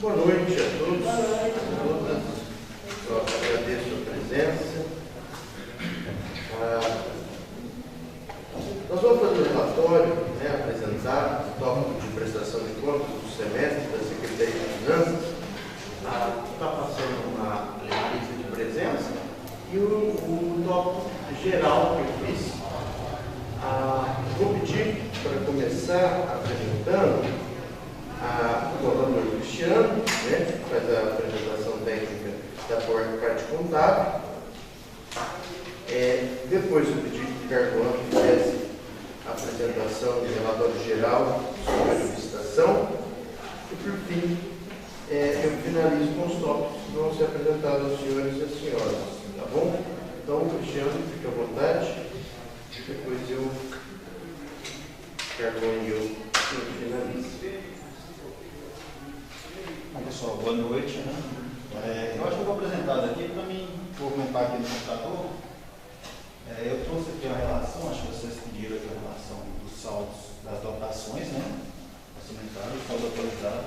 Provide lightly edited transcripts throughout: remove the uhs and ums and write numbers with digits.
Boa noite a todos, a todas. Eu agradeço a presença. Nós vamos fazer um relatório, apresentar o tópico de prestação de contas do semestre da Secretaria de Finanças. Está passando uma lista de presença e o tópico geral que eu fiz. Vou pedir para começar apresentando o contador Cristiano, que faz a apresentação técnica da parte contábil. Depois eu pedi que o Carlão fizesse a apresentação do relatório geral sobre a licitação. E por fim, eu finalizo com os tópicos que vão ser apresentados aos senhores e às senhoras. Tá bom? Então, Cristiano, fique à vontade. Depois Carlão e eu finalizo. Bom, pessoal, boa noite. Eu acho que eu vou apresentar daqui para mim, vou comentar aqui no computador. Eu trouxe aqui a relação, acho que vocês pediram aqui a relação dos saldos das dotações, orçamentário, saldo atualizado.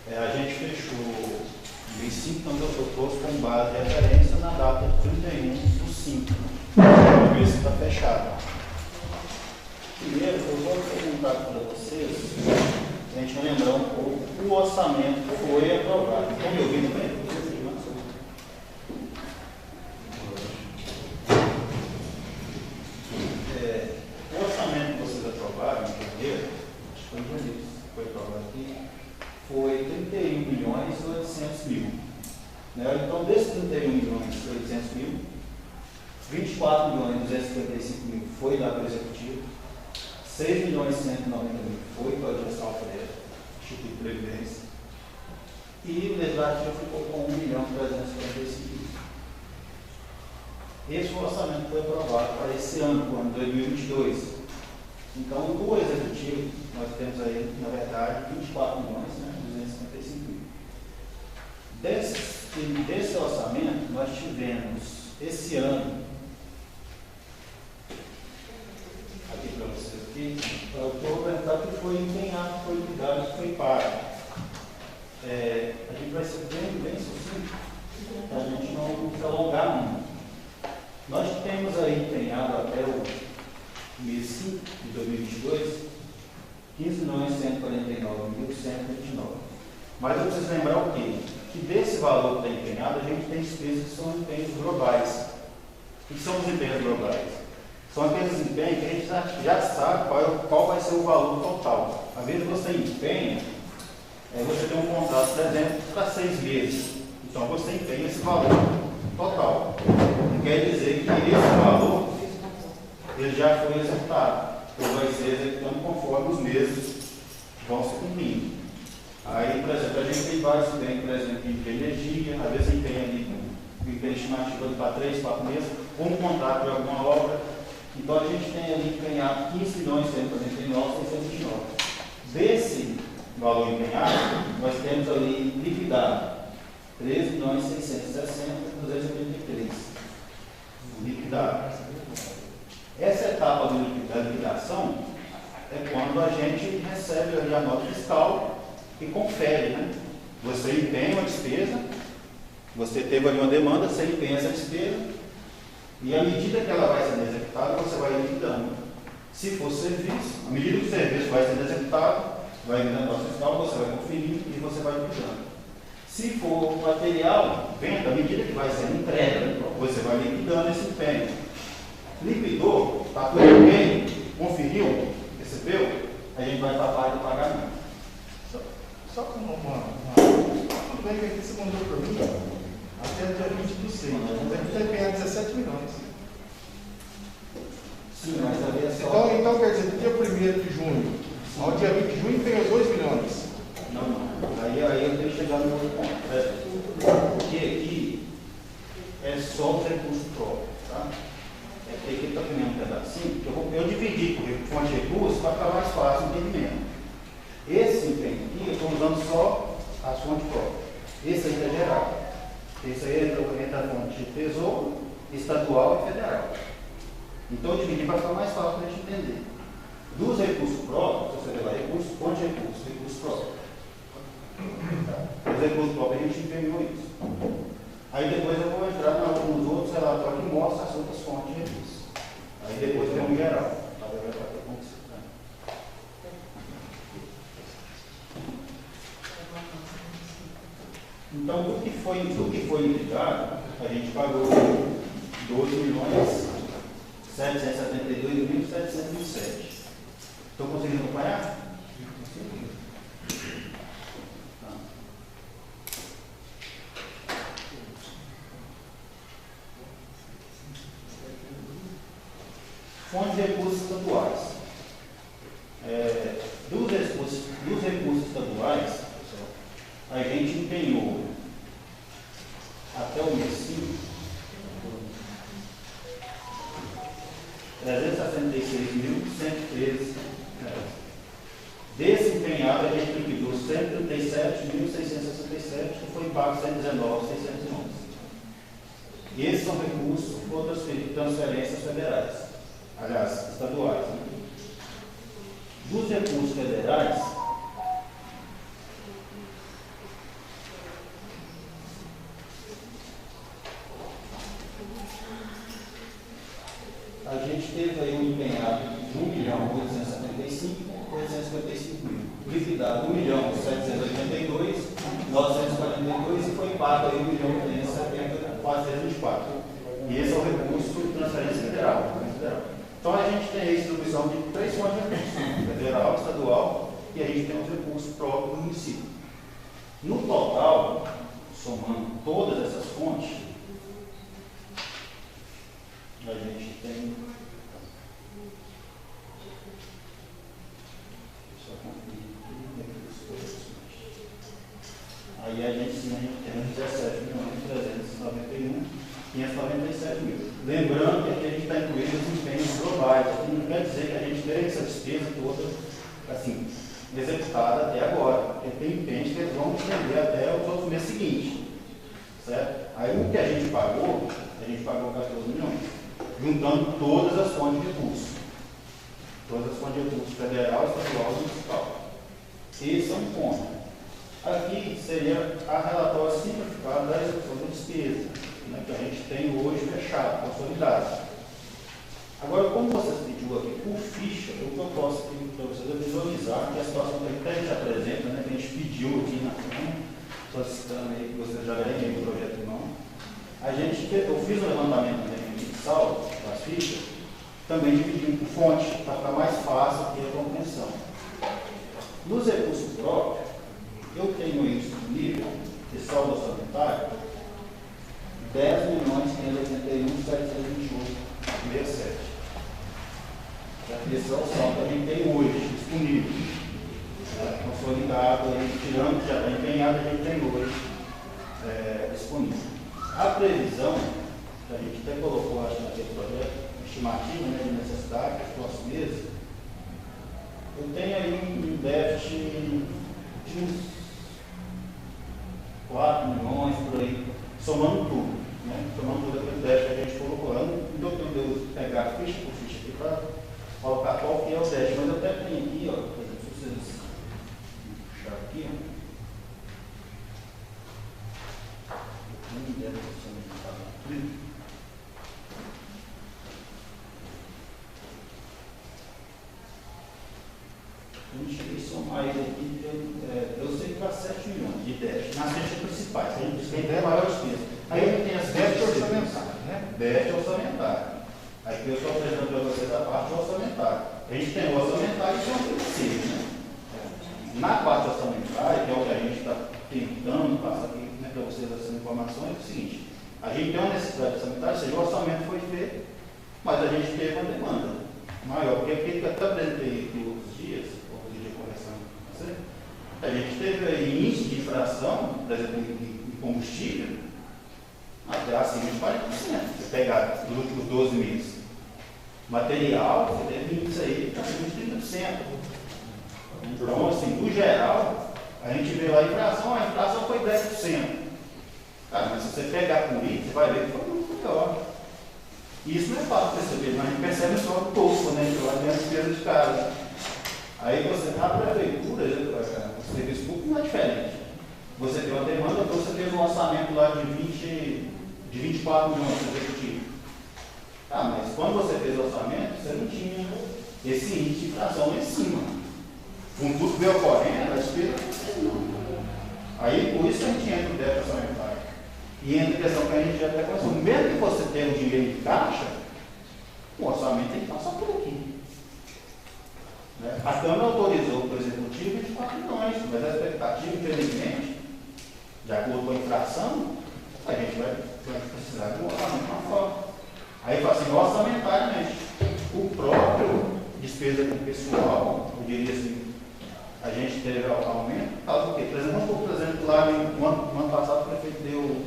A gente fechou em 25, então eu trouxe com base de referência na data de 31/5. O mês está fechado. Primeiro, eu vou perguntar para vocês, a gente vai lembrar um pouco, o orçamento foi aprovado. Estão me ouvindo bem? O orçamento que vocês aprovaram em janeiro, acho que foi em janeiro, foi aprovado aqui, foi 31.800.000. Então, desses 31.800.000, 24.255.000 foi lá para o executivo, 6.190.000 foi para a gestão alfreira, Instituto de Previdência, e o legislativo ficou com 1.355.000. Esse orçamento foi aprovado para esse ano, para o ano 2022. Então, do executivo, nós temos aí, na verdade, 24.255.000. Desse orçamento, nós tivemos esse ano, aqui para vocês aqui, eu vou comentar que foi empenhado, foi liquidado, foi pago. A gente vai ser bem sucinto, para a gente não se alongar muito. Nós temos aí empenhado até o mês 5 de 2022, 15.149.129. Mas eu preciso lembrar o quê? Que desse valor que está empenhado, a gente tem despesas que são empenhos globais. O que são os empenhos globais? São aqueles empenhos que a gente já sabe qual vai ser o valor total. Às vezes você empenha, você tem um contrato, por exemplo, para 6 meses. Então você empenha esse valor total. Quer dizer que esse valor ele já foi executado. Ou vai ser executando conforme os meses vão se cumprindo. Aí, por exemplo, a gente tem vários empenhos, por exemplo, de energia, às vezes empenha ali com empenho estimativo para 3, 4 meses, ou um contrato de alguma obra. Então a gente tem ali empenhado 15.149.629. Desse valor empenhado, nós temos ali liquidado 13.660.283. Liquidado. Essa etapa da liquidação é quando a gente recebe ali a nota fiscal e confere, Você empenha uma despesa, você teve ali uma demanda, você empenha essa despesa, e à medida que ela vai sendo executada, você vai liquidando. Se for serviço, à medida que o serviço vai sendo executado, vai vindo a nota fiscal, você vai conferindo e você vai liquidando. Se for material, venda, à medida que vai sendo entregue, você vai liquidando esse empenho. Liquidou, está tudo bem, conferiu, recebeu, a gente vai para a parte do pagamento. Só como tudo bem que aqui você mandou para mim, até o dia 20/6, mas a gente vai ganhar 17 milhões. Sim, mas havia só... Então quer dizer, do dia 1º de junho ao dia 20 de junho ganhou 2 milhões. Não. Aí eu tenho que chegar no outro ponto. Porque aqui é só os recursos próprios, tá? Porque aqui está primeiro um pedacinho, que eu dividi por fonte de recursos para ficar mais fácil o entendimento. Esse empenho aqui, eu estou usando só as fontes próprias. Esse aí é geral. Esse aí entra a fonte de tesouro, estadual e federal. Então eu dividi para ficar mais fácil para a gente entender. Dos recursos próprios, você vê lá, recursos, fonte de recursos próprios. os recursos próprios a gente empenhou isso. Aí depois eu vou entrar em alguns outros relatórios que mostram as outras fontes de recursos. Aí depois tem um geral. Então, do que foi indicado, a gente pagou 12.772.727. Estão conseguindo acompanhar? Fontes de recursos estaduais. Dos recursos estaduais, a gente empenhou até o mês 5 R$366.113. Desse empenhado, a gente liquidou 137.667, que foi pago 119.611. Esses são recursos por transferências federais, aliás, estaduais. Né? Dos recursos federais, a gente teve aí um empenhado de 1.875.855.000, liquidado 1.782.942 e foi pago aí 1.370.424. E esse é o recurso de transferência federal. Então a gente tem a distribuição de 3 fontes de recursos, federal, estadual, e a gente tem os recursos próprios do município. No total, somando todas essas fontes, a gente tem. Aí a gente tem 17.391.597.000. Lembrando que aqui a gente está incluindo os empenhos globais. Aqui não quer dizer que a gente tem essa despesa toda assim, executada até agora. Porque tem empenhos que eles vão estender até os outros meses seguintes. Certo? Aí o que a gente pagou 14 milhões. Juntando todas as fontes de recursos. Todas as fontes de recursos federal, estadual e municipal. Esse é um ponto. Aqui seria a relatório simplificado da execução da despesa, né, que a gente tem hoje fechado, consolidado. Agora, como vocês pediu aqui por ficha, o que eu posso pedir para vocês é visualizar que a situação que a gente apresenta, né, que a gente pediu aqui na frente, solicitando aí que vocês já veem o projeto de mão. Eu fiz um levantamento mensal das fichas, também dividindo por fonte, para ficar mais fácil aqui a compreensão. Nos recursos próprios, eu tenho isso disponível, de saldo orçamentário, 10.581.728,67. Esse é o saldo que a gente tem hoje, disponível. Consolidado, tirando que já está empenhado, a gente tem hoje disponível. A previsão, que a gente até colocou, acho, naquele projeto, estimativa, né, de necessidade dos próximos meses, eu tenho aí um déficit de uns 4 milhões por aí, somando tudo, né? Somando tudo aquele déficit que a gente colocou. Eu não deu tempo de eu pegar ficha por ficha aqui para colocar qual que é o déficit, mas eu até tenho aqui, ó, por exemplo, se vocês puxar aqui, ó. Eu não cheguei a somar ele aqui, eu sei que está 7 milhões de déficit nas fichas principais. A gente tem maior despesa. Aí eu tenho as déficit orçamentário, né? Déficit orçamentário. Aqui eu estou apresentando para vocês a parte orçamentária. A gente tem o orçamentário e tem o financeiro, né? Na parte orçamentária, que é o que a gente está tentando passar aqui, né, para vocês essas informações, é o seguinte: a gente tem uma necessidade orçamentária, ou seja, o orçamento foi feito, mas a gente teve uma demanda maior, porque aqui que eu até apresentei aqui outros dias, de correção, a gente teve aí índice de infração, por exemplo, em combustível, até acima de 40%. Você pegar nos últimos 12 meses. Material, você teve índice aí acima de 30%. Então, assim, no geral, a gente vê lá a inflação foi 10%. Cara, mas se você pegar com isso, você vai ver que foi muito melhor. Isso não é fácil perceber, mas a gente percebe só no topo, né? Que lá tem a despesa de casa. Aí você, a prefeitura, o serviço público não é diferente. Você tem uma demanda orçamento lá de 24 milhões executivo. Tá, mas quando você fez o orçamento, você não tinha esse índice de inflação lá em cima. Com tudo que veio ocorrendo, a despesa não. Aí, por isso que a gente entra no déficit orçamentário. E entra a questão que a gente já até conheceu. Mesmo que você tenha um dinheiro em caixa, o orçamento tem que passar por aqui. Né? A Câmara autorizou para o Executivo 24 milhões, mas a expectativa, infelizmente, de acordo com a inflação, a gente vai precisar de um orçamento mais forte. Aí fala assim, orçamentariamente, o próprio despesa com pessoal, eu diria assim, a gente teve aumento, por causa do quê? Por exemplo, lá no ano passado o prefeito deu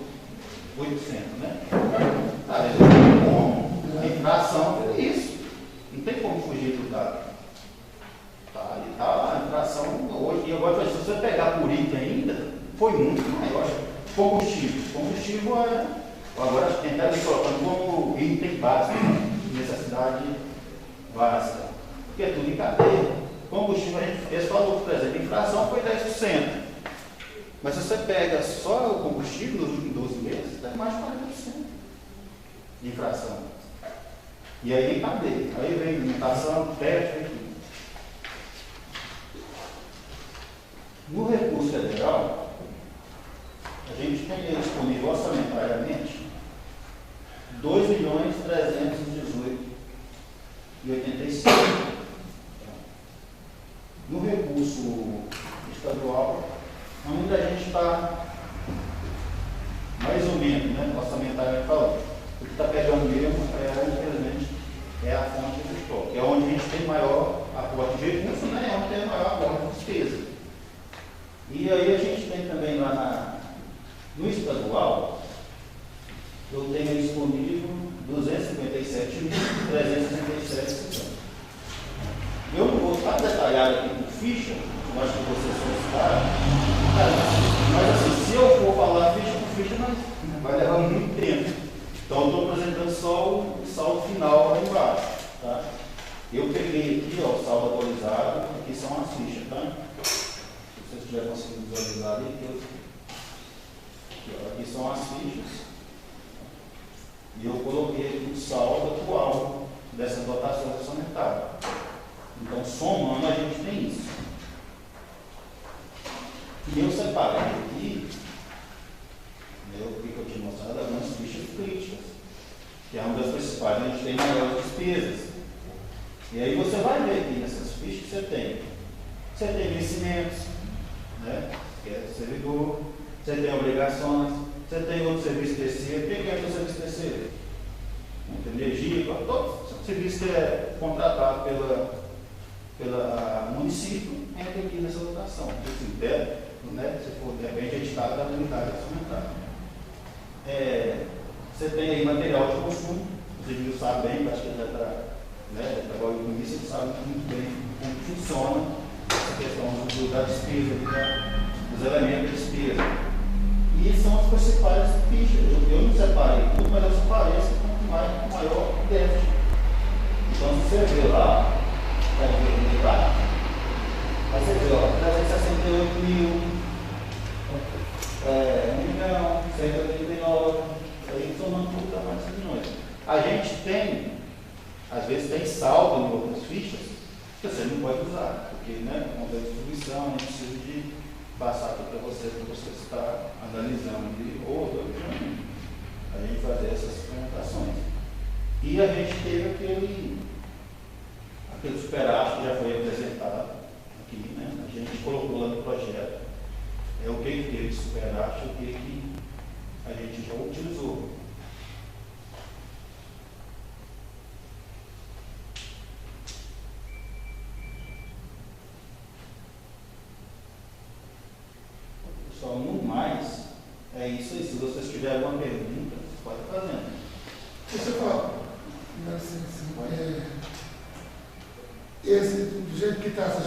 8%, né? Tá, a inflação foi isso. Não tem como fugir do dado. Tá, e tá, a inflação hoje, e agora, se você pegar por item ainda, foi muito maior. Combustível é, agora tem que estar colocando como item básico, necessidade básica, porque é tudo em cadeia. Combustível, a gente fez falou, por exemplo, a inflação foi 10%. Mas se você pega só o combustível nos últimos 12 meses, tem mais de 40% de inflação. E aí em cadeia. Aí vem alimentação, teto e tudo. No recurso federal, a gente tem disponível orçamentariamente 2.318.085. No recurso estadual, onde a gente está mais ou menos, né, orçamentário falando. O que está pegando mesmo, infelizmente, é a fonte do estoque, é onde a gente tem maior aporte de recursos, né, é onde tem maior aporte de despesa. E aí a gente tem também lá no estadual, eu tenho disponível 257.367,50. Eu não vou estar detalhado aqui por ficha, eu acho que vocês solicitaram, mas assim, se eu for falar ficha por ficha, vai levar muito tempo. Então eu estou apresentando só o saldo final lá embaixo. Tá? Eu peguei aqui, ó, o saldo atualizado, aqui são as fichas, tá? Se vocês estiverem conseguindo visualizar ali, aqui são as fichas. E eu coloquei aqui o saldo atual dessas dotações orçamentárias. Então, somando, a gente tem isso. E eu separei aqui, o que eu tinha mostrado, algumas fichas críticas, que é uma das principais, a gente tem maiores despesas. E aí você vai ver aqui nessas fichas que você tem. Você tem vencimentos, né, que é servidor, você tem obrigações, você tem outro serviço terceiro. O que é o serviço terceiro? Energia, todo serviço que é contratado pelo município, entra aqui nessa dotação. Se der, né, se for de repente editado da unidade orçamentária. Você tem aí material de consumo, você já sabe bem, acho que ele já está, né, trabalhou com isso, ele sabe muito bem como funciona essa questão da despesa, dos elementos de despesa. E são as principais fichas. Eu não separei tudo, mas eu separei esse com maior déficit. Então, se você vê lá, aí você vê, ó, 368 mil, 1.189.000, aí somando tudo dá mais de milhões. A gente tem, às vezes tem saldo em outras fichas que você não pode usar, porque, né, com a distribuição, a gente precisa de passar aqui para você está analisando de outro, a gente fazer essas implementações. E a gente teve aquele superávit que já foi apresentado aqui, né? A gente colocou lá no projeto o que teve de superávit, o que a gente já utilizou. Pessoal, no mais, é isso aí. Se vocês tiverem alguma pergunta, pode fazer. Deixa eu falar. Esse, do jeito que está, a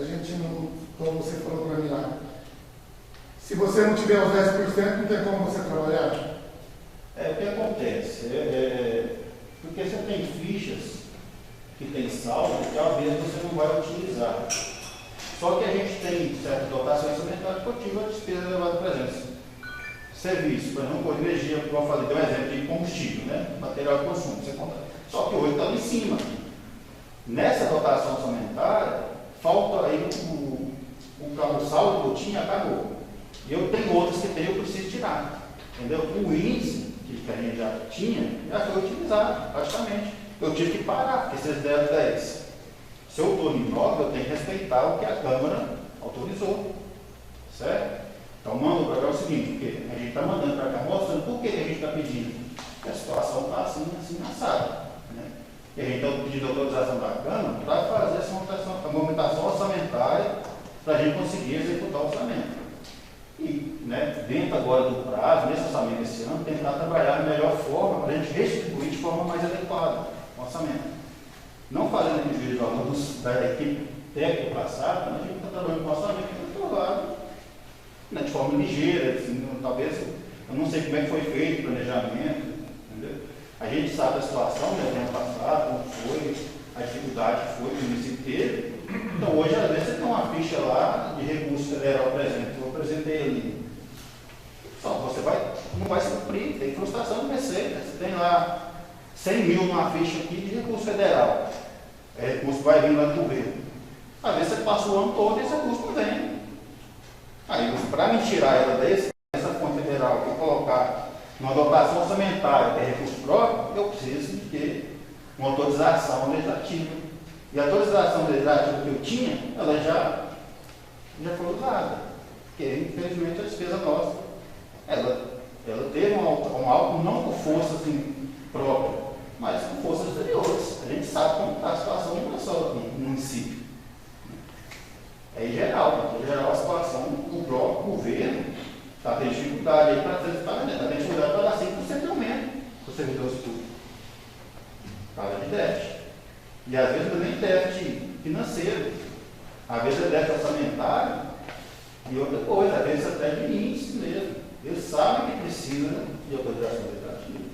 gente não, como você falou para mim lá, se você não tiver os 10%, não tem como você trabalhar? O que acontece? Porque você tem fichas que tem saldo, que às vezes você não vai utilizar. Só que a gente tem certas dotações orçamentárias que ativa a despesa elevada para exemplo. serviço, por exemplo, com energia, como eu falei, deu um exemplo de combustível, né? Material de consumo, você conta. Só que hoje está lá em cima. Nessa dotação orçamentária, falta aí o saldo que eu tinha, acabou. Eu tenho outros que eu preciso tirar. Entendeu? O índice que a gente já tinha, já foi utilizado, praticamente. Eu tive que parar, porque vocês deram 10. Se eu estou em 9, eu tenho que respeitar o que a Câmara autorizou. Certo? Então, manda para cá o seguinte, porque a gente está mandando para cá, mostrando por que a gente está pedindo. Porque a situação está assim, assada. Né? E a gente está pedindo a autorização da Câmara para fazer essa movimentação orçamentária para a gente conseguir executar o orçamento. E, né, dentro agora do prazo, nesse orçamento desse ano, tentar trabalhar da melhor forma para a gente restituir de forma mais adequada o orçamento. Não fazendo individual da equipe técnica passada, mas a gente está trabalhando com o orçamento aprovado, né, de forma ligeira, assim, talvez, eu não sei como é que foi feito o planejamento, entendeu? A gente sabe a situação do ano passado, como foi, a dificuldade que foi que o município teve. Então, hoje, às vezes, você tem uma ficha lá de recurso federal, por exemplo, que eu apresentei ali. Só você não vai se cumprir, tem frustração de receita. Você tem lá 100 mil numa ficha aqui de recurso federal. Recurso vai vir lá do governo. Às vezes você passa o ano todo e esse recurso não vem. Aí, para me tirar ela dessa fonte federal e colocar numa dotação orçamentária, que é recurso próprio, eu preciso de ter uma autorização legislativa. E a autorização legislativa que eu tinha, ela já foi usada. Porque, infelizmente, a despesa nossa, ela teve um alto, não por força assim, própria, mas com forças exteriores. A gente sabe como está a situação, não é só no município. É em geral, a situação, o próprio governo está tendo dificuldade aí para fazer pagamento, está tendo dificuldade para dar 5% de aumento para os servidores públicos. Fala de déficit. E às vezes não é nem déficit financeiro, às vezes é déficit orçamentário e outra coisa, às vezes até de índice mesmo. Eles sabem que precisa de autorização legislativa.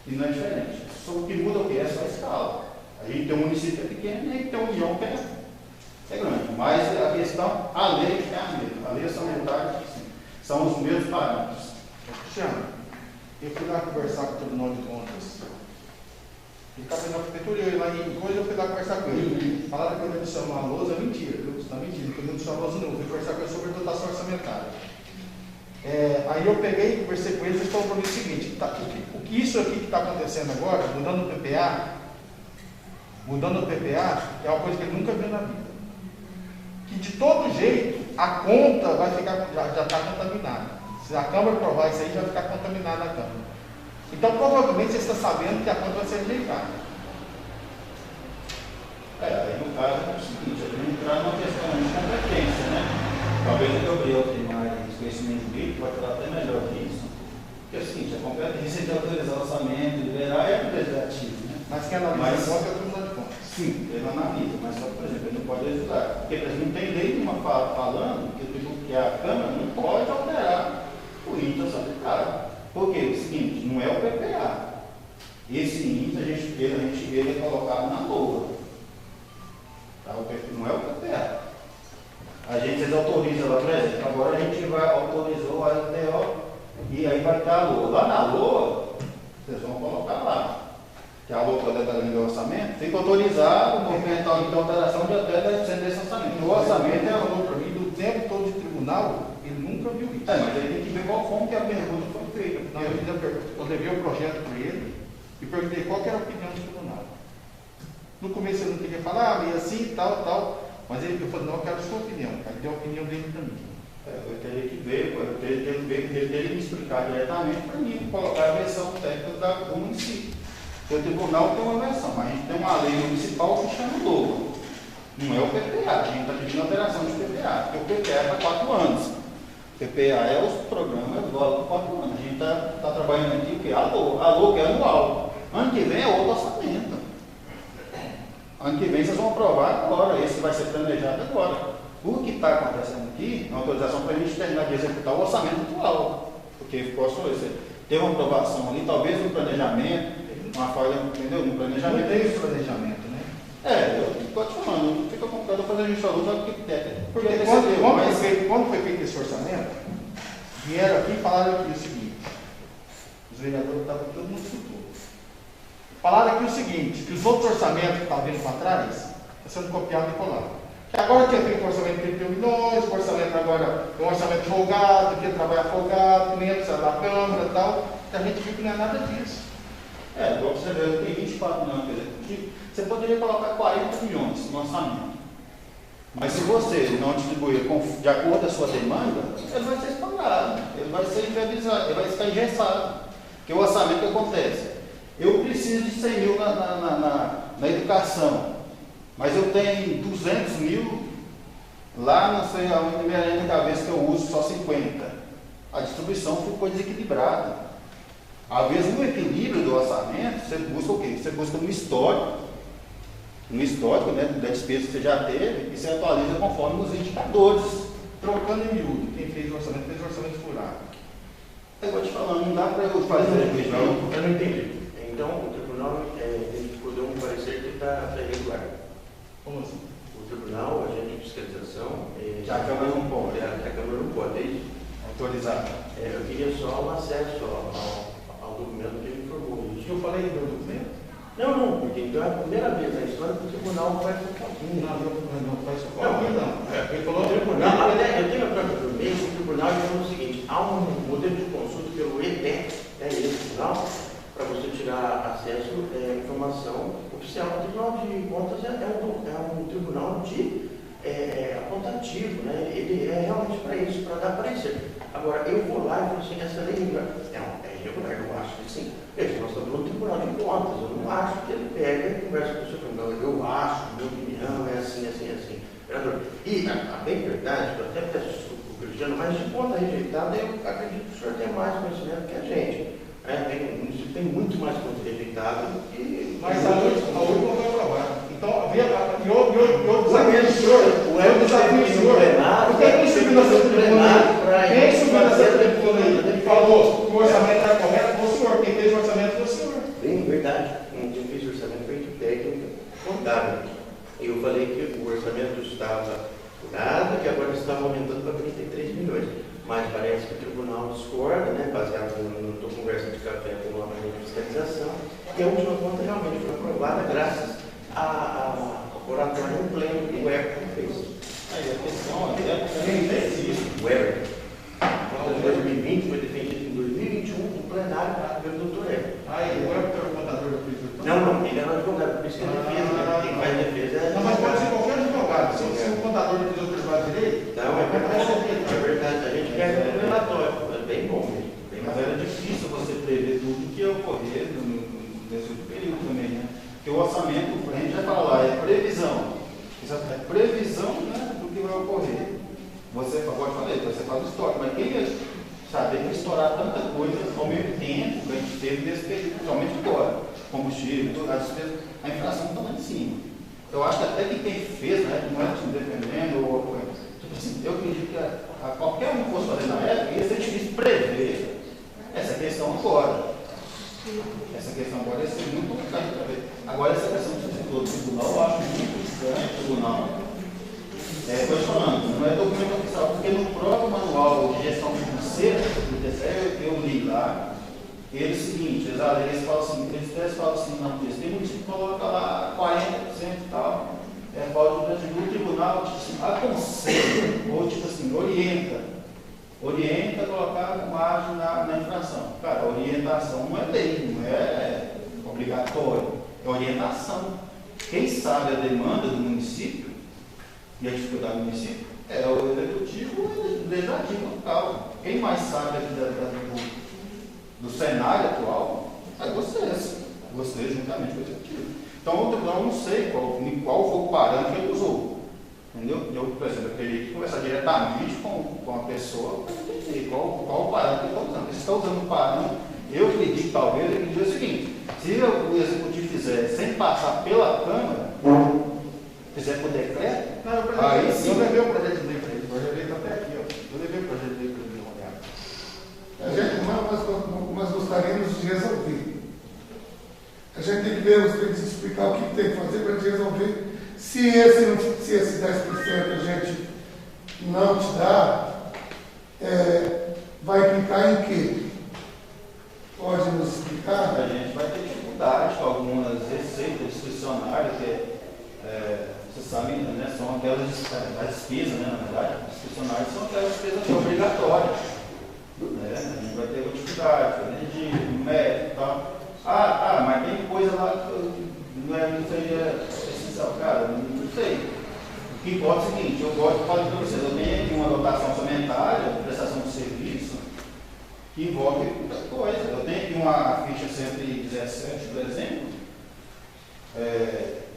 E não é diferente. Só o que muda o que é só a escala. A gente tem um município pequeno e a gente tem uma união que é grande. Mas a questão, a lei é a mesma. A lei orçamentária, sim, são os mesmos parâmetros. Cristiano, eu fui lá conversar com o Tribunal de Contas. Ele estava na prefeitura e lá em coisa eu fui lá conversar com ele. Falaram que eu ia chamar a lousa, mentira, viu? Você está mentindo, porque eu não chamar a lousa não. Eu fui conversar com ele sobre a dotação orçamentária. Aí eu peguei e conversei com eles e eles falaram para mim o seguinte, isso aqui que está acontecendo agora, mudando o PPA, é uma coisa que ele nunca viu na vida. Que de todo jeito, a conta vai ficar, já está contaminada. Se a Câmara aprovar isso aí, já vai ficar contaminada a Câmara. Então, provavelmente, você está sabendo que a conta vai ser rejeitada. Aí no caso é o seguinte, a gente entrar numa questão de competência, né? Talvez o Gabriel tenha mais conhecimento jurídico, pode falar até melhor que isso. Porque é o seguinte, a competência de autorizar o orçamento, liberar é o legislativo, né? Mas quem analisa a conta é o Tribunal de Contas. Sim, ele analisa, mas só, por exemplo, ele não pode legislar. Porque não tem lei nenhuma falando que a Câmara não pode alterar o índice orçamentário. Porque é o seguinte, não é o PPA. Esse índice a gente é colocado na LOA. Tá? Não é o PPA. A gente autoriza lá, por exemplo, agora a gente autorizou a LTO e aí vai estar a LOA. Lá na LOA, vocês vão colocar lá. Que a LOA está detalhando o orçamento, tem que autorizar o movimento de alteração de até 10% desse orçamento. O orçamento falou para mim, do tempo todo de tribunal, ele nunca viu isso. Mas aí tem que ver qual forma que a pergunta foi feita. Não, eu levei o projeto para ele e perguntei qual que era a opinião do tribunal. No começo ele não queria falar, meio assim, tal, mas ele falou, não, eu quero a sua opinião. Ele deu a opinião dele também. Eu teria que ver, ele teria que me explicar diretamente para mim, colocar a versão técnica do município. O tribunal tem uma versão, mas a gente tem uma lei municipal que chama LOA. Não é o PPA, a gente está pedindo alteração de PPA, porque o PPA é para 4 anos. PPA é os programas do ano por 4 anos. A gente está trabalhando aqui o que? A LOA que é anual. Ano que vem é outro orçamento. Ano que vem vocês vão aprovar agora, esse vai ser planejado agora. O que está acontecendo aqui é uma autorização para a gente terminar de executar o orçamento atual. Porque ficou só isso. Teve uma aprovação ali, talvez no planejamento, uma falha, entendeu? No planejamento. Não tem esse planejamento, né? Eu estou te falando, não fica complicado fazer a gente falou, sabe o que técnico. Porque quando foi feito esse orçamento, vieram aqui e falaram aqui o seguinte, os vereadores estavam todo mundo escutou. Falaram aqui o seguinte, que os outros orçamentos que estavam vindo para trás estão sendo copiados e colados. Que agora tinha feito um orçamento de 31 milhões, o orçamento agora é um orçamento folgado, que ia trabalhar folgado, que nem ia precisar da Câmara e tal, que a gente viu que não é nada disso. Igual você vê, tem 24 milhões de executivo, você poderia colocar 40 milhões no orçamento. Mas se você não distribuir de acordo com a sua demanda, ele vai ser explorado, ele vai ser inviabilizado, ele vai ficar engessado. Porque o orçamento que acontece? Eu preciso de 100 mil na educação, mas eu tenho 200 mil lá, não sei aonde, me lembro da vez que eu uso só 50. A distribuição ficou desequilibrada. Às vezes, no equilíbrio do orçamento, você busca o quê? Você busca no histórico, né, da despesa que você já teve, e você atualiza conforme os indicadores. Trocando em miúdo, quem fez o orçamento furado. Eu vou te falando, não dá para eu fazer a região. Eu não entendi. Então, o tribunal deu um parecer que está irregular. Como assim? O tribunal, a agente de fiscalização... Já a Câmara não pode. A Câmara não pode, é isso? Autorizar. Eu queria só o acesso ao documento que ele informou. O que eu falei do documento? Não, porque então é a primeira vez na história que o tribunal faz um pouquinho. Não faz fofoquinha, não. Ele falou o tribunal. Eu tenho a própria meio que o tribunal falou o seguinte: há um modelo de consulta pelo EPEC, esse tribunal, para você tirar acesso à informação oficial. O Tribunal de Contas é um tribunal de apontativo, né? Ele é realmente para isso, para dar parecer. Agora, eu vou lá e falo assim, essa lei é irregular, eu acho que sim. Veja, nós estamos no Tribunal de Contas, eu não acho que ele pega e conversa com o senhor, não, eu acho, minha opinião é assim. Vereador, e a bem verdade, eu até peço desculpa para o Cristiano, mas de conta rejeitada, eu acredito que o senhor tem mais conhecimento que a gente. O município tem muito mais conta rejeitada do que... Mas a última foi aprovada. Então, eu desafio o senhor, porque quem subiu na sua tribuna e falou que o orçamento era correto, foi o senhor. Quem fez o orçamento foi o senhor. Bem, verdade. Quem fez o orçamento foi de técnica contábil. Eu falei que o orçamento estava furado, que agora estava aumentando para 33 milhões. Mas parece que o tribunal discorda, né, baseado na tua conversa de café com o agente de fiscalização, e a última conta realmente foi aprovada graças ao oratório pleno que o Everton fez. Aí a questão é o Everton. Em 2020 foi defendido em 2021 no plenário pelo doutor Everton. Aí, o Everton era o contador da prefeitura? Não, ele era o advogado, por isso que ele defesa, né? Quem faz defesa é... Não, mas pode ser qualquer advogado. Se o contador de tesouro privado de direito, não, é verdade. A gente pega no relatório, é bem bom mesmo. Mas era difícil você prever tudo que ia ocorrer nesse período também, né? Porque o orçamento, a gente vai falar lá, é previsão. Isso é previsão, né, do que vai ocorrer. Você pode falar, você faz o estoque, mas quem ia saber que estourar tanta coisa ao mesmo tempo que a gente teve nesse período, principalmente agora, combustível, a inflação está lá em cima. Eu acho que até que quem fez, né, não é te defendendo, tipo assim, eu acredito que qualquer um que fosse fazer na época ia ser difícil prever essa questão agora. Essa questão agora ia ser muito complicada para ver. Agora, essa questão que você citou do tribunal, eu acho muito estranho o tribunal. Estou te falando, não é documento oficial, porque no próprio manual de gestão financeira do TCE, eu li lá, ele é o seguinte, eles falam assim, não, tem município que coloca lá 40% e tal, o tribunal tipo assim, aconselha, ou tipo assim, orienta a colocar margem na infração. Cara, orientação não é lei, não é obrigatório, é orientação. Quem sabe a demanda do município e a dificuldade do município é o executivo e o legislativo local. Quem mais sabe aqui do cenário atual é vocês juntamente com o executivo. Então, o tribunal não sei qual foi o parâmetro que ele usou. Entendeu? Eu, por exemplo, eu teria que conversar diretamente com a pessoa para entender qual o parâmetro que ele está usando. Se está usando o parâmetro, eu acredito, talvez, ele diz o seguinte: se o executivo fizer sem passar pela Câmara, fizer por decreto, aí sim. Eu levei o projeto de lei para ele, o projeto de lei está até aqui, ó. Eu levei o projeto de lei para ele olhar. A gente, nós gostaríamos de resolver. A gente tem que ver, você tem que explicar o que tem que fazer para a gente resolver. Se esse 10% a gente não te dá, vai implicar em quê? Pode nos explicar? A gente vai ter dificuldade com algumas receitas discricionárias, que vocês sabem, né, são aquelas as despesas, né, na verdade, discricionárias são aquelas despesas obrigatórias. Né? A gente vai ter dificuldade, energia, médico e tal. Mas tem coisa lá que não seria essencial. Cara, não sei. O que importa é o seguinte, eu gosto de falar para vocês, eu tenho aqui uma dotação orçamentária, prestação de serviço, que envolve muita coisa. Eu tenho aqui uma ficha 117, por exemplo,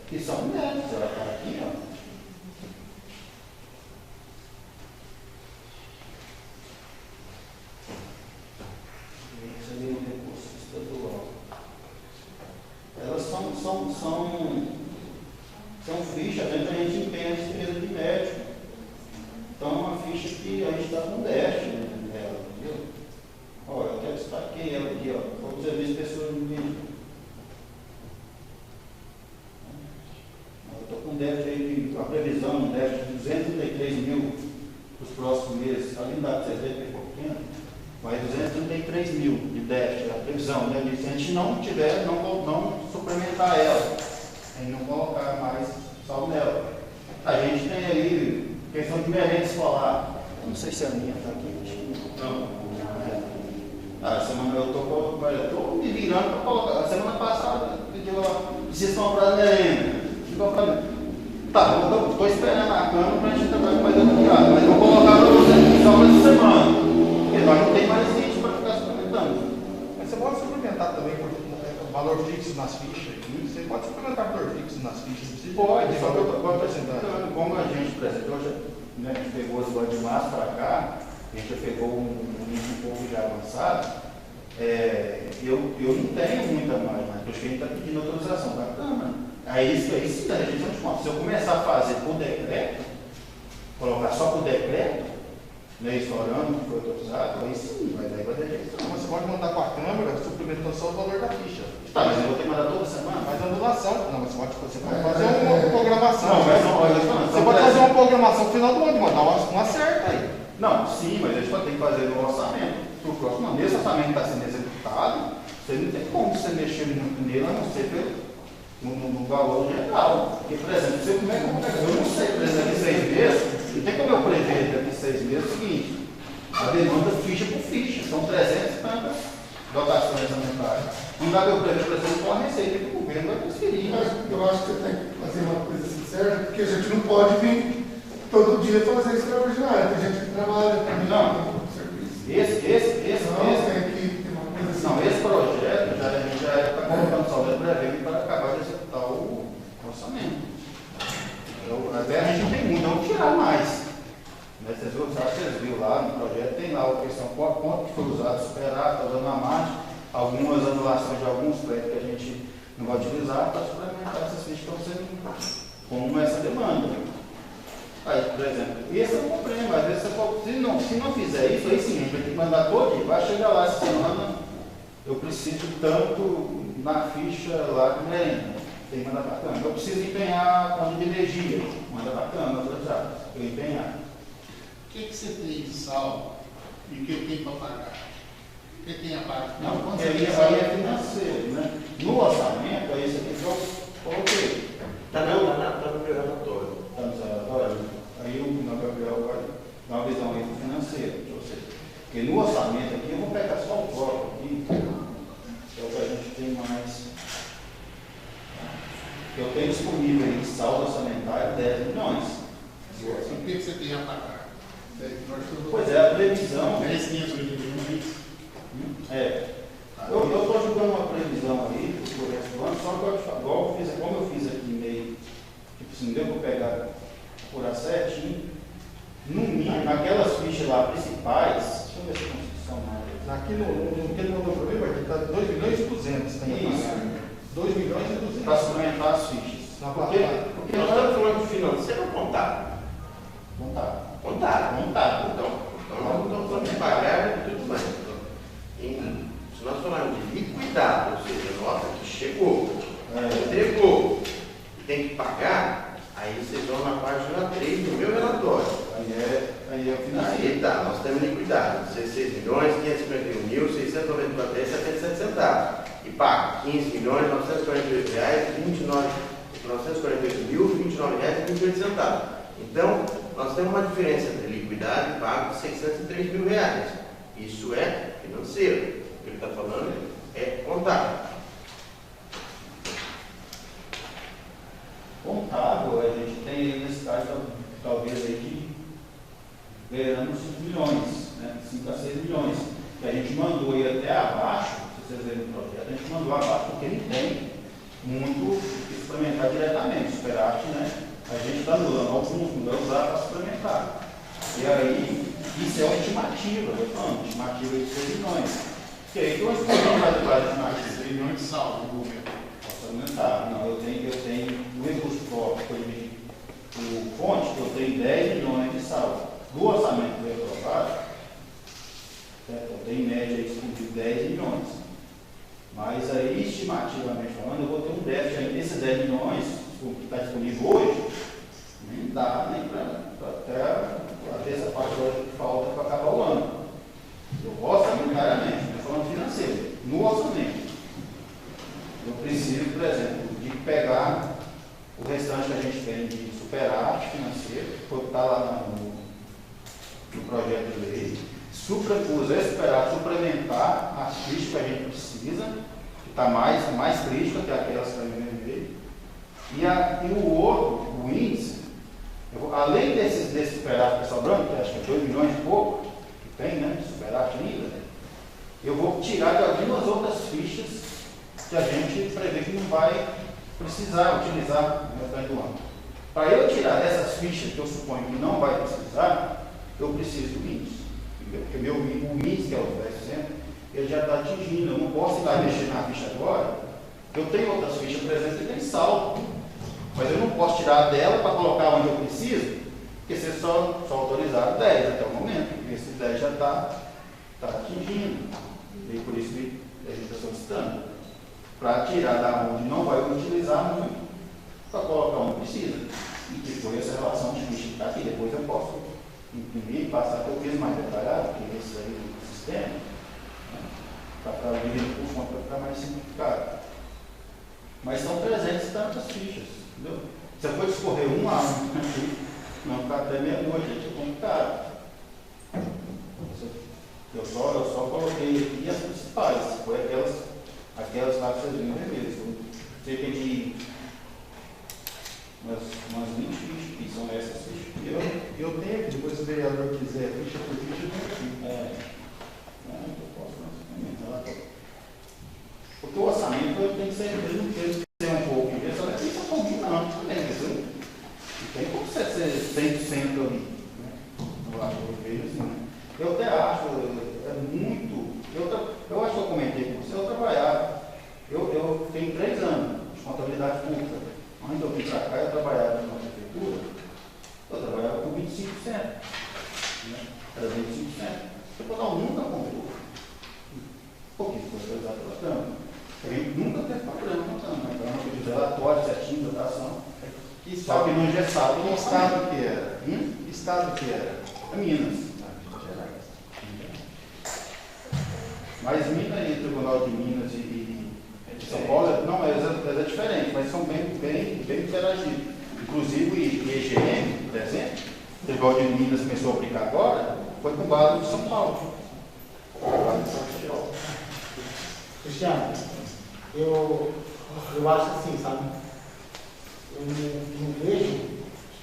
que são médicos, ela está aqui, ó. Receber um recurso estadual. Elas são fichas, né, que a gente empenha a despesa de médico. Então, é uma ficha que a gente está com déficit nela, entendeu? Olha, eu até destaquei ela aqui, ó. Foi o serviço de pessoas no vídeo. Eu estou com déficit aí, uma previsão, um déficit de 233 mil para os próximos meses. Ali não dá para vocês verem que é pouquinho, mas 233 mil de déficit, a previsão, né? Se a gente não tiver, não suplementar ela, a gente não colocar mais saldo nela. A gente tem aí questão de merenda escolar. Eu não sei se a minha está aqui. Não. Semana eu estou me virando para colocar. A semana passada, preciso comprar merenda. Tá, eu estou esperando a cama para a gente trabalhar mais adiantado, mas eu vou colocar para vocês só essa semana, porque nós não tem mais gente para ficar suplementando. Mas você pode suplementar também por valor fixo nas fichas. Você pode suplementar por valor fixo nas fichas. Você pode, só que eu estou apresentando. Como a gente, por exemplo, hoje, né, a gente pegou os de março para cá, a gente já pegou um pouco já avançado. Eu não tenho muita mais, mas porque a gente está pedindo autorização da Câmara. Aí sim, a gente não te conta. Se eu começar a fazer por decreto, colocar só por decreto, né, estourando que foi autorizado, aí sim, mas aí vai ter jeito. Então, você pode mandar com a Câmara suplementando só o valor da ficha. Tá, mas eu vou ter que mandar toda semana? Mas anulação. Não, mas você pode fazer uma programação. Não, mas não, você pode fazer uma programação no final do ano, mandar um acerto aí. Não, sim, mas a gente vai ter que fazer no orçamento. Para o próximo ano, esse orçamento está sendo executado, você não tem como você mexer nele, a não ser no valor geral. Porque, por exemplo, eu não sei, por exemplo, daqui 6 meses, não tem como eu prever daqui 6 meses o seguinte, a demanda ficha por ficha, são 300 e tantas dotações orçamentárias. Não dá para eu prever, por exemplo, uma receita que o governo vai transferir. Mas eu acho que você tem que fazer uma coisa sincera, porque a gente não pode vir todo dia fazer extraordinário, tem gente que trabalha, tem serviço. Esse projeto a gente já está colocando saldo prevento para acabar de executar o orçamento. Até a gente não tem muito, não tirar mais. Né? Vocês viram lá no projeto, tem lá a questão quanto que foi usado, superar, está dando a margem, algumas anulações de alguns créditos que a gente não vai utilizar para suplementar essas fichas que estão sendo como essa demanda. Aí, por exemplo, esse é o problema. Às vezes você fala, se não fizer isso, aí sim, a gente vai ter que mandar todo dia. Vai chegar lá essa semana, eu preciso tanto na ficha lá de merenda, tem que mandar para a Câmara. Eu preciso empenhar a conta de energia, manda para a Câmara, autorizado, eu empenhar. O que você tem de saldo e o que tem para pagar? O que tem a parte? Não, aí é financeiro, né? No orçamento, é isso aqui que eu coloquei. Está no meu relatório. Está no seu relatório? Aí o Gabriel vai dar uma visão aí financeira de vocês. Porque no orçamento aqui, eu vou pegar só o próprio aqui, que é o que a gente tem mais. Eu tenho disponível aí saldo orçamentário 10 milhões. O que você tem a pagar? Pois é, a previsão. 10.581 milhões. Eu estou jogando uma previsão aí para o resto do ano, só que como eu fiz aqui meio, tipo assim, não deu para pegar, apurar certinho, no mínimo, naquelas fichas lá principais, deixa eu ver se eu consigo somar. Aqui no que ele mandou para mim, vai estar 2 milhões e 200, tem que Isso. pagar. 2 milhões e 200. Para suplementar as fichas. Porque nós estamos falando de financeiro ou contábil? Contábil. Então nós não estamos falando de pagar tudo mais. Se nós falarmos de liquidado, ou seja, nota que chegou, entregou, tem que pagar, aí vocês vão na página 3 do meu relatório. Aí eu financiei. Aí tá, nós temos liquidado 16.651.694,77 centavos. E paga R$15.948.948.029,28 Então, nós temos uma diferença entre liquidado e pago de R$603.000. Isso é financeiro. O que ele está falando é contábil. Contábil, a gente tem aí nesse caso, talvez aí de beirando 5 milhões, né? 5 a 6 milhões. Que a gente mandou aí até abaixo, se vocês verem no projeto, a gente mandou abaixo porque ele tem muito que suplementar diretamente. Superávit, né? A gente está anulando alguns, não vai usar para suplementar. E aí, isso é uma estimativa, eu estou falando, estimativa de 6 milhões. Que aí, então, se você vai levar a estimativa de 6 milhões de saldo do governo, posso aumentar. Não, eu tenho no recurso próprio, foi o fonte, eu tenho 10 milhões de saldo. Do orçamento do aprovado, eu tenho em média de 10 milhões. Mas aí, estimativamente falando, eu vou ter um déficit aí desses 10 milhões, o que está disponível hoje, nem dá nem para até essa parte agora que falta para acabar o ano. Eu orçamentariamente, estou falando financeiro, no orçamento. Eu preciso, por exemplo, de pegar o restante que a gente tem de superávit financeiro, que está lá no projeto de lei, usar esse superávit, suplementar as fichas que a gente precisa, que está mais crítica que aquelas que a gente veio. E o outro, o índice, além desse superávit que está sobrando, que acho que é 2 milhões e pouco, que tem, né, de superávit ainda, eu vou tirar de algumas outras fichas que a gente prevê que não vai precisar utilizar no restante do ano. Para eu tirar dessas fichas que eu suponho que não vai precisar, eu preciso do índice. Porque o índice, que é o 10%, ele já está atingindo. Eu não posso ir lá mexer na ficha agora. Eu tenho outras fichas presentes que tem saldo. Mas eu não posso tirar dela para colocar onde eu preciso, porque você só autorizado 10 até o momento. Porque esse 10 já está atingindo. E por isso que a gente está solicitando. Para tirar da onde não vai utilizar muito, para colocar onde precisa. E que foi essa relação de ficha que está aqui. Depois eu posso imprimir e passar para o piso mais detalhado, que esse aí do sistema, né, para dividir o custo para ficar mais simplificado. Mas são 300 tantas fichas, entendeu? Você pode escorrer um a um aqui, não ficar até meia-noite, é complicado. Eu só coloquei aqui as principais, foi aquelas lá que vocês viram vermelhas. Cerca de umas 20 fichas, que são essas fichas. Eu tenho aqui, depois se o vereador quiser, ficha por ficha, eu tenho aqui. Eu posso porque o orçamento tem que ser, ele não tem que ser um pouco, ele só tem que ser um pouquinho não, também, não tem como ser 100% ali, né? Eu vejo assim, né? Eu até acho, muito, eu acho que eu comentei com você, eu trabalhava, eu tenho 3 anos de contabilidade pública. Antes eu vim para cá, eu trabalhava na prefeitura, eu trabalhava com 25%. Né? Era 25%. Eu nunca comprou. Pouquinho foi autorizado pela Câmara. A gente nunca teve problema com a Câmara. Então, eu fiz relatório, certinho, dotação. Só que não engessado. Que estado que era? Que estado que era? Minas. Mas Minas e o Tribunal de Minas e São Paulo, não, é diferente, mas são bem interagidos. Inclusive o IGM, por exemplo, o Tribunal de Minas começou a aplicar agora, foi com base de São Paulo. Cristiano, eu acho assim, sabe? Eu não vejo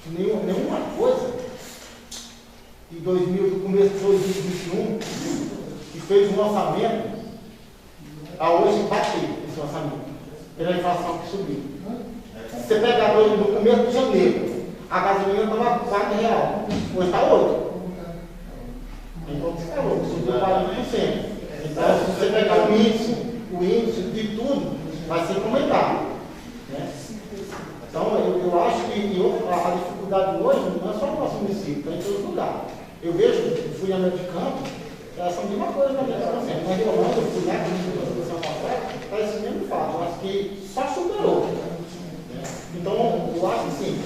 nenhuma coisa de do começo de 2021 que fez um orçamento a hoje bater esse orçamento, pela inflação que subiu. Você pega hoje no começo de janeiro, a gasolina estava R$4, hoje está 8. Então você falou, subiu 40%. Então se você pegar o índice de tudo, vai ser comentado. Né? Então eu acho que a dificuldade hoje não é só no nosso município, está em todos os lugares. Eu vejo, fui na minha de campo, elas são a mesma coisa também, mas reclamando, eu fui lá, está esse mesmo fato. Eu acho que só superou. Então, eu acho que sim.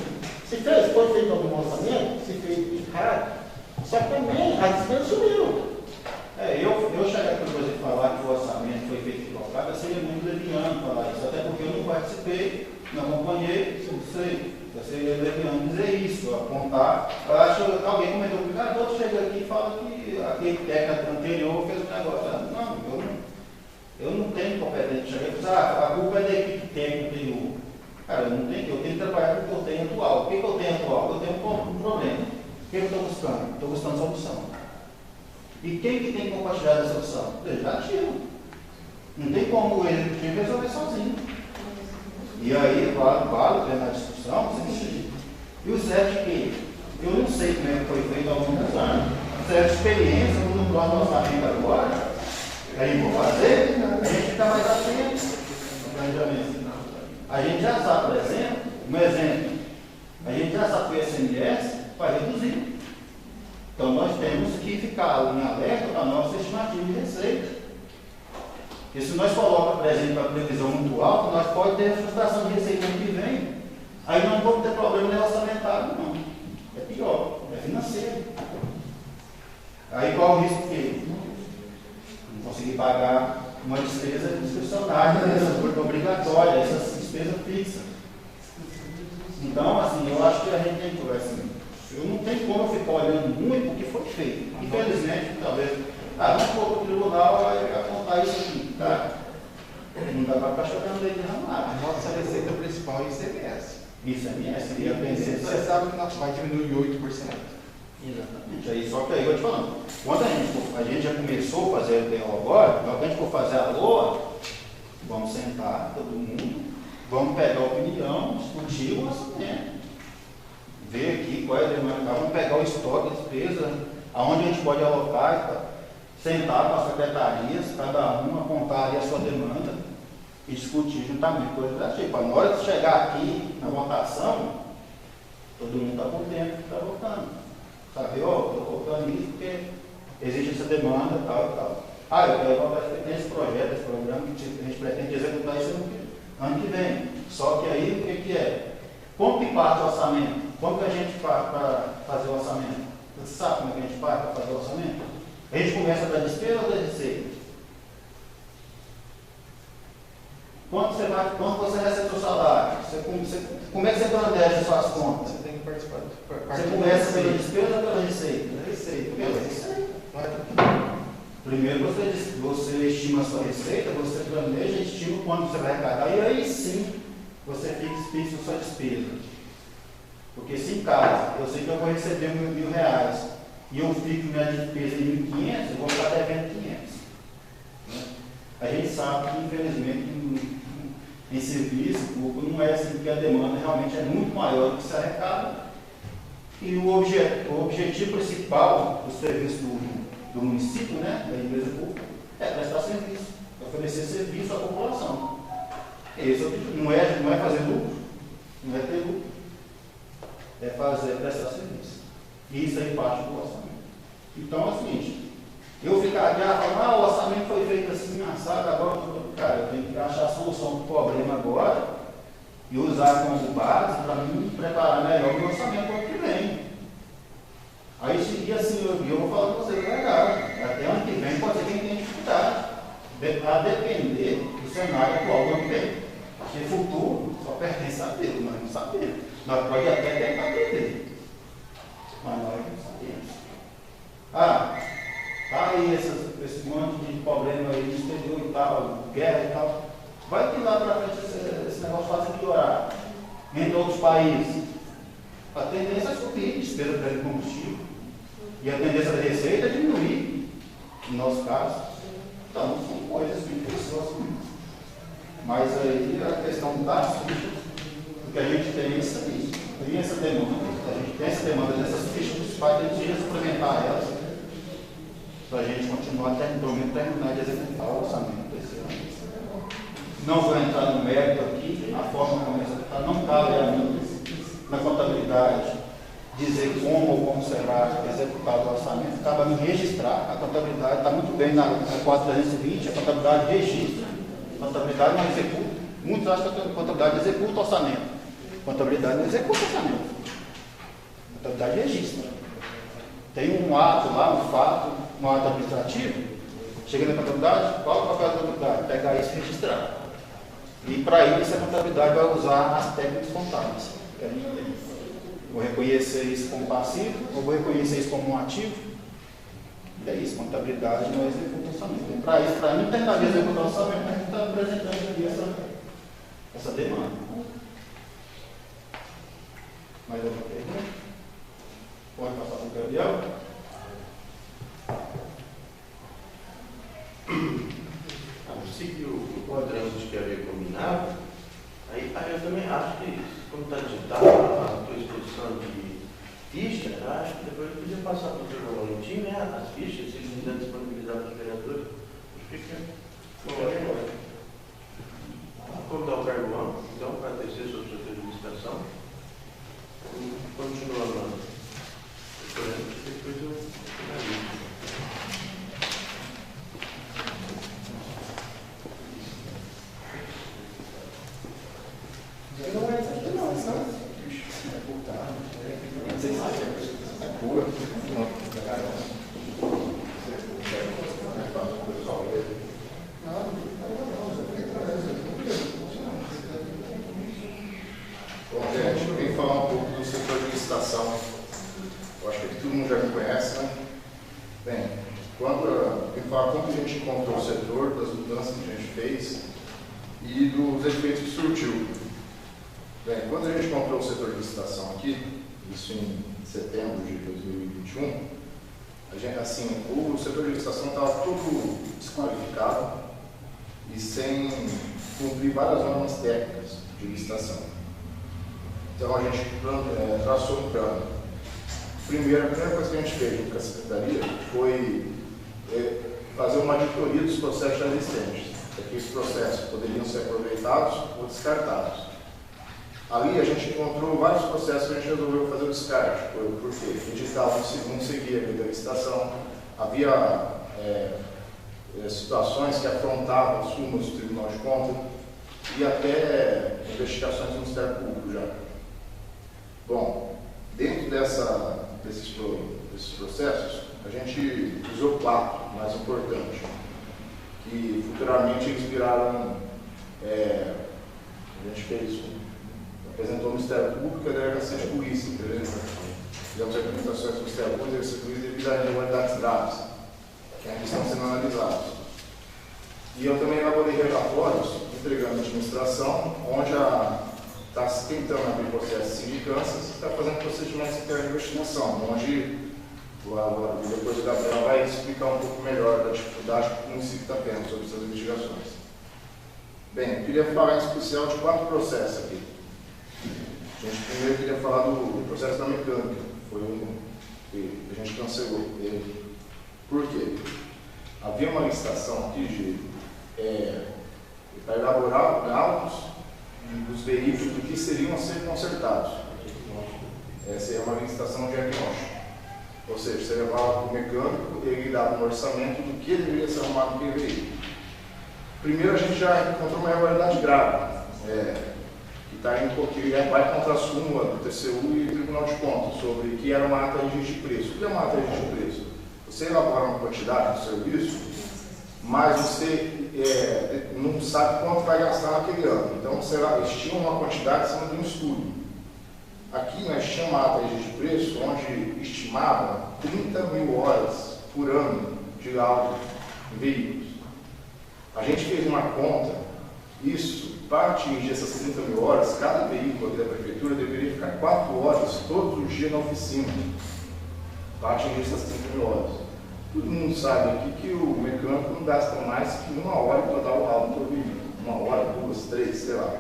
Se foi feito algum orçamento, se fez errado, só Só que também a despesa subiu. Eu chegar aqui depois de falar que o orçamento foi feito equivocado, seria muito leviano falar isso, até porque eu não participei, não acompanhei, não sei. Eu seria leviano dizer isso, apontar. Eu acho que alguém comentou comigo, outro chega aqui e fala que aquele técnico anterior fez um negócio. Não, eu não tenho competência de chegar e dizer, a culpa é da equipe técnica anterior. Cara, eu tenho que trabalhar com o que eu tenho atual. O que eu tenho atual? Eu tenho um problema. O que eu estou buscando? Estou buscando solução. E quem que tem que compartilhar essa solução? O legislativo. Não tem como o executivo resolver sozinho. E aí, vale na discussão, e o certo que eu não sei como é que foi feito ao longo dos anos, certa experiência, no plano do orçamento agora, aí vou fazer, a gente está mais atento no planejamento. A gente já sabe, por exemplo, a gente já sabe que o ICMS vai reduzir. Então nós temos que ficar em alerta para a nossa estimativa de receita. Porque se nós colocamos, por exemplo, a previsão muito alta, nós podemos ter frustração de receita ano que vem. Aí não vamos ter problema nem orçamentário, não. É pior, é financeiro. Aí qual o risco que não conseguir pagar uma despesa discricionária, obrigatória, essa despesa fixa. Então, assim, eu acho que a gente tem que assim, eu não tenho como eu ficar olhando muito o que foi feito. Infelizmente, talvez, vamos pôr o tribunal vai apontar isso aqui, tá? Não dá para ficar chocando leite derramado. A nossa receita principal é o ICMS. ICMS, E a pensão, você sabe que vai diminuir 8%. Exatamente. Aí, só que aí eu vou te falando, quando a gente já começou a fazer o DO agora, quando a gente for fazer a LOA, vamos sentar todo mundo, vamos pegar a opinião, discutir o orçamento, ver aqui qual é a demanda, vamos pegar o estoque de despesa, aonde a gente pode alocar, sentar com as secretarias, cada uma apontar ali a sua demanda e discutir juntamente coisas da tipo. Na hora de chegar aqui na votação, todo mundo está por dentro que está votando. Sabe, estou votando isso porque existe essa demanda, tal e tal. Eu quero votar esse projeto, esse programa, que a gente pretende executar isso ano que vem. Só que aí, o que é? Como que parte o orçamento? Como que a gente parte para fazer o orçamento? Você sabe como é que a gente parte para fazer o orçamento? A gente começa da despesa ou da receita? Quanto você recebe o seu salário? Como é que você planeja as suas contas? Você tem que participar. Você começa pela despesa ou pela receita? Pela receita. Primeiro você estima a sua receita, você planeja, estima quanto você vai arrecadar e aí sim você fixa a sua despesa. Porque se em casa eu sei que eu vou receber R$1.000 e eu fico minha despesa em 1.500, eu vou ficar devendo 500. Né? A gente sabe que infelizmente em serviço público não é assim, porque a demanda realmente é muito maior do que se arrecada. E o objetivo principal do serviço do município, né, da empresa pública, é prestar serviço, oferecer serviço à população. Esse é o objetivo. Não é fazer lucro, não é ter lucro, é prestar serviço. E isso aí parte do orçamento. Então é o seguinte, eu ficar aqui falando, o orçamento foi feito assim, assado, agora, cara, eu tenho que achar a solução do problema agora e usar como base para mim preparar melhor o meu orçamento para o ano que vem. Aí seguir assim, eu vou falar para vocês, legal, até ano que vem pode ser quem tem dificuldade, a depender do cenário atual do ano que vem. Porque futuro só pertence a Deus, nós não sabemos. Nós podemos até tentar aprender, mas nós não sabemos. Tá aí esse monte de problema aí de exterior e tal, guerra e tal. Vai que lá para frente esse negócio faça piorar. Entre outros países, a tendência é subir, despesa de combustível. E a tendência da receita é diminuir, no nosso caso. Então, são coisas que pessoas. Mas aí a questão da o que a gente tem é isso aí. Tem essa demanda, a gente tem essa demanda dessas fichas principais, a gente ia suplementar elas para a gente continuar pelo menos terminar de executar o orçamento desse ano. Não vou entrar no mérito aqui, a forma como executar, não cabe a mim, na contabilidade, dizer como ou como será executado o orçamento, cabe a mim registrar, a contabilidade está muito bem na 4320, a contabilidade registra, a contabilidade não executa. Muitos acham que a contabilidade executa o orçamento. A contabilidade não executa o orçamento. A contabilidade registra. Tem um ato lá, um fato, um ato administrativo, chega na contabilidade, qual é o papel da contabilidade? Pegar isso e registrar. E para isso a contabilidade vai usar as técnicas contábeis que a gente tem. Vou reconhecer isso como passivo, ou vou reconhecer isso como um ativo. E é isso, contabilidade não executa orçamento. Para isso, para mim, tentar executar o orçamento, a gente está apresentando aqui essa demanda. Mais alguma pergunta? Pode passar para o Gabriel? Se o trânsito que havia combinado, aí eu também acho que, como está digitado a tua exposição de ficha, eu acho que depois eu podia passar para o Dr. Valentim, né, as fichas, se ele quiser disponibilizar para os vereadores, fica melhor. Vou convidar o Carlão, então, para tecer sobre o setor de licitação. Continuando lá. Depois eu finalizo. Não é isso aqui não, sabe? Bom, gente, eu vim falar um pouco do setor de licitação. Eu acho que todo mundo já me conhece, né? Bem, eu vim falar como a gente encontrou o setor, das mudanças que a gente fez e dos efeitos que surtiu. Bem, quando a gente comprou o setor de licitação aqui, isso em setembro de 2021, a gente, assim, o setor de licitação estava todo desqualificado e sem cumprir várias normas técnicas de licitação. Então a gente traçou um plano. A primeira coisa que a gente fez junto com a Secretaria foi fazer uma auditoria dos processos já existentes, para que esses processos poderiam ser aproveitados ou descartados. Ali a gente encontrou vários processos que a gente resolveu fazer o descarte, porque o edital não seguia a lei da licitação, havia situações que afrontavam súmulas do Tribunal de Contas e até investigações do Ministério Público já. Bom, dentro desses processos, a gente usou 4, mais importantes, que futuramente eles viraram, a gente apresentou ao Ministério Público e a Delegacia de Polícia, fizemos apresentações do Ministério Público e a Delegacia de Polícia devido a irregularidades graves, que ainda estão sendo analisados. E eu também elaborei relatórios entregando a administração, onde está se tentando abrir processos de sindicâncias e está fazendo procedimentos internos de investigação, onde depois o Gabriel vai explicar um pouco melhor da dificuldade que o município está tendo sobre essas investigações. Bem, eu queria falar em especial de 4 processos aqui. A gente primeiro queria falar do processo da mecânica, foi que a gente cancelou ele. Por quê? Havia uma licitação aqui para elaborar laudos dos veículos do que seriam a ser consertados. Essa é uma licitação diagnóstica. Ou seja, você levava para o mecânico, ele dava um orçamento do que deveria ser arrumado naquele veículo. Primeiro a gente já encontrou uma irregularidade grave, que vai contra a súmula do TCU e do Tribunal de Contas, sobre o que era uma ata de registro de preço. O que é uma ata de registro de preço? Você elabora uma quantidade de serviço, mas você não sabe quanto vai gastar naquele ano. Então você estima uma quantidade sendo de um estudo. Aqui nós tínhamos uma ata de registro de preço, onde estimava 30 mil horas por ano de laudo em veículos. A gente fez uma conta, para atingir essas 30 mil horas, cada veículo aqui da prefeitura deveria ficar 4 horas todos os dias na oficina, para atingir essas 30 mil horas. Todo mundo sabe aqui que o mecânico não gasta mais que 1 hora para dar o laudo para o veículo. 1 hora, 2, 3, sei lá.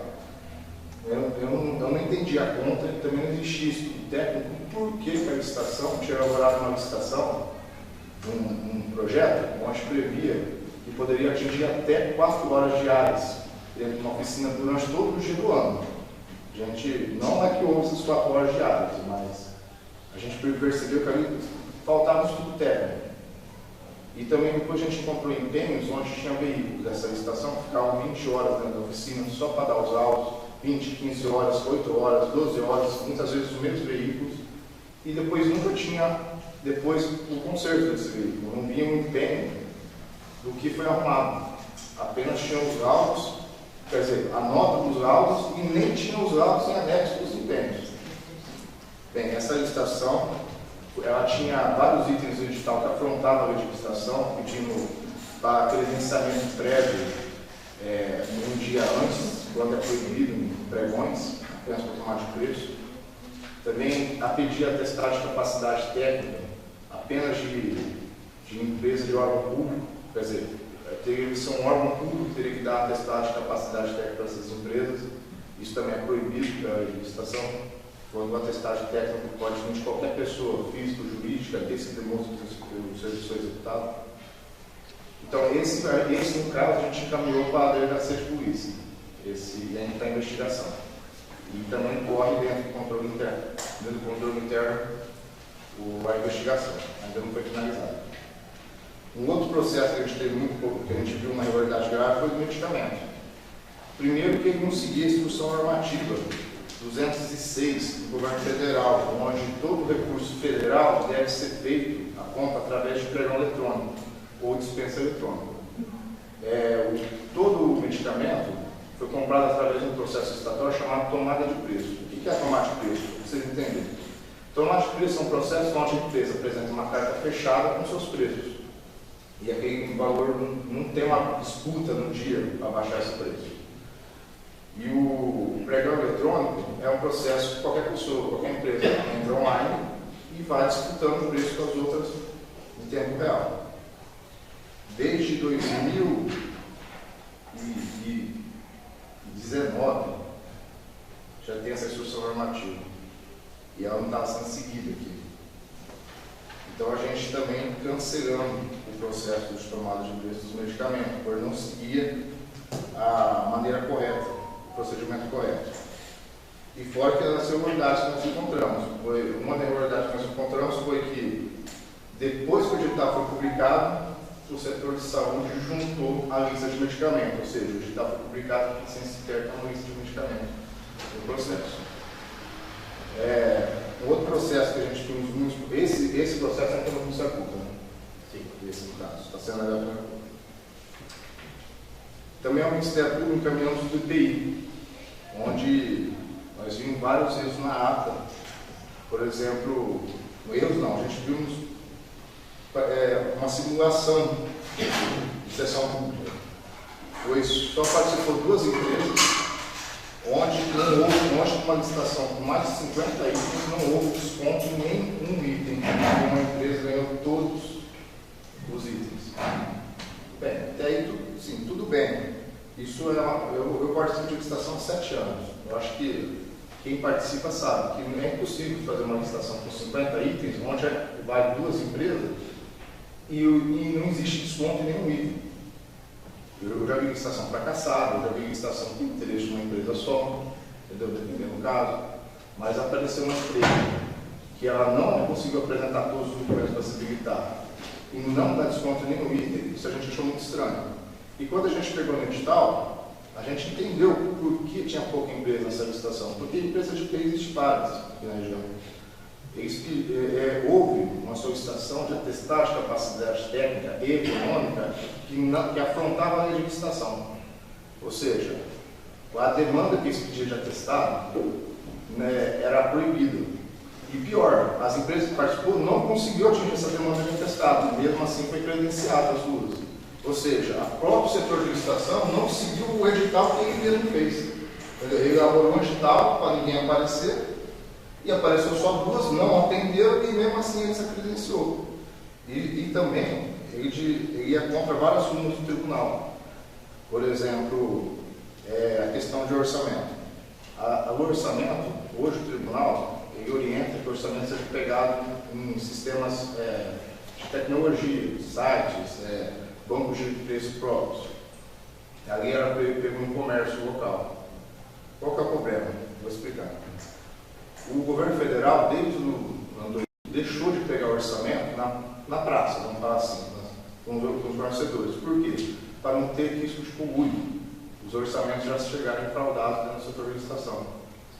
Eu não entendi a conta e também não existia estudo técnico por que a licitação tinha elaborado uma licitação, um projeto, onde previa que poderia atingir até 4 horas diárias dentro de uma oficina durante todo o dia do ano. A gente, não é que houve essas 4 horas diárias, mas a gente percebeu que ali faltava um estudo técnico. E também depois a gente encontrou empenhos onde tinha veículos dessa licitação que ficavam 20 horas dentro da oficina só para dar os autos, 20, 15 horas, 8 horas, 12 horas, muitas vezes os mesmos veículos, e depois nunca tinha depois o conserto desse veículo. Não vinha um empenho do que foi arrumado. Apenas tinha os laudos, quer dizer, a nota dos laudos, e nem tinha os laudos em anexo dos empenhos. Bem, essa licitação, ela tinha vários itens do edital que afrontavam a licitação, pedindo para credenciamento prévio um dia antes, quando é proibido em pregões, apenas para tomar de preço. Também a pedir a testagem de capacidade técnica, apenas de empresa de órgão público, quer dizer, teria que ser um órgão público que teria que dar a testagem de capacidade técnica para essas empresas. Isso também é proibido pela licitação. Quando uma testagem técnica pode vir de qualquer pessoa, física ou jurídica, desde que demonstre o serviço executado. Então, esse no caso, a gente encaminhou para a delegacia de polícia. Esse ainda está em investigação. E também corre dentro do controle interno, a investigação. Ainda não foi finalizada. Um outro processo que a gente teve muito pouco, que a gente viu uma irregularidade grave, foi o medicamento. Primeiro, que ele não seguia a instrução normativa 206 do governo federal, onde todo recurso federal deve ser feito a compra através de pregão eletrônico ou dispensa eletrônica. Todo o medicamento foi comprado através de um processo licitatório chamado tomada de preço. O que é a tomada de preço? Para vocês entenderem. Tomada de preço é um processo onde a empresa apresenta uma carta fechada com seus preços. E aquele valor não tem uma disputa no dia para baixar esse preço. E o pregão eletrônico é um processo que qualquer pessoa, qualquer empresa entra online e vai disputando o preço com as outras em tempo real. Desde 2019 já tem essa instrução normativa e ela não estava sendo seguida aqui. Então a gente também cancelando o processo de tomada de preço dos medicamentos, por não seguir a maneira correta, o procedimento correto. E fora que as irregularidades que nós encontramos. Uma das irregularidades que nós encontramos foi que, depois que o edital foi publicado, o setor de saúde juntou a lista de medicamentos, ou seja, o edital foi publicado sem sequer ter uma lista de medicamentos no processo. Um outro processo que a gente tem muito. Esse processo é pela Polícia Pública, né? Sim, esse caso, está sendo levado pela Pública. Também ao Ministério Público encaminhamos do IPI, onde nós vimos vários erros na ata. Por exemplo, erros não, a gente vimos uma simulação de sessão pública. Pois só participou duas empresas, onde uma licitação com mais de 50 itens não houve desconto em nenhum item. Uma empresa ganhou todos os itens. Bem, até aí tudo bem. Isso eu participo de licitação há 7 anos. Eu acho que quem participa sabe que não é impossível fazer uma licitação com 50 itens, onde vai duas empresas e não existe desconto em nenhum item. Eu já vi licitação fracassada, eu já vi licitação que tem interesse de uma empresa só, entendeu? Dependendo do caso. Mas apareceu uma empresa que ela não conseguiu apresentar todos os documentos para se habilitar e não dá desconto em nenhum item, isso a gente achou muito estranho. E quando a gente pegou no edital, a gente entendeu por que tinha pouca empresa nessa licitação. Porque empresas de TI existem várias aqui na região. Houve uma solicitação de atestagem de capacidade técnica e econômica que afrontava a lei de licitação. Ou seja, a demanda que eles pediam de atestado era proibida. E pior, as empresas que participou não conseguiu atingir essa demanda de atestado, e mesmo assim foi credenciada as duas. Ou seja, o próprio setor de licitação não seguiu o edital que ele mesmo fez. Ele elaborou um edital para ninguém aparecer, e apareceu só duas, não atenderam, e mesmo assim ele se credenciou. E também, ele ia contra várias súmulas do tribunal. Por exemplo, a questão de orçamento. O orçamento, hoje o tribunal, ele orienta que o orçamento seja pegado em sistemas de tecnologia, sites, bancos de preços próprios. Ali era pego no comércio local. Qual que é o problema? Vou explicar. O governo federal, desde o ano 2000, deixou de pegar o orçamento na praça, vamos falar assim, com os fornecedores. Por quê? Para não ter risco de poluir. Os orçamentos já chegaram fraudados dentro do setor de licitação.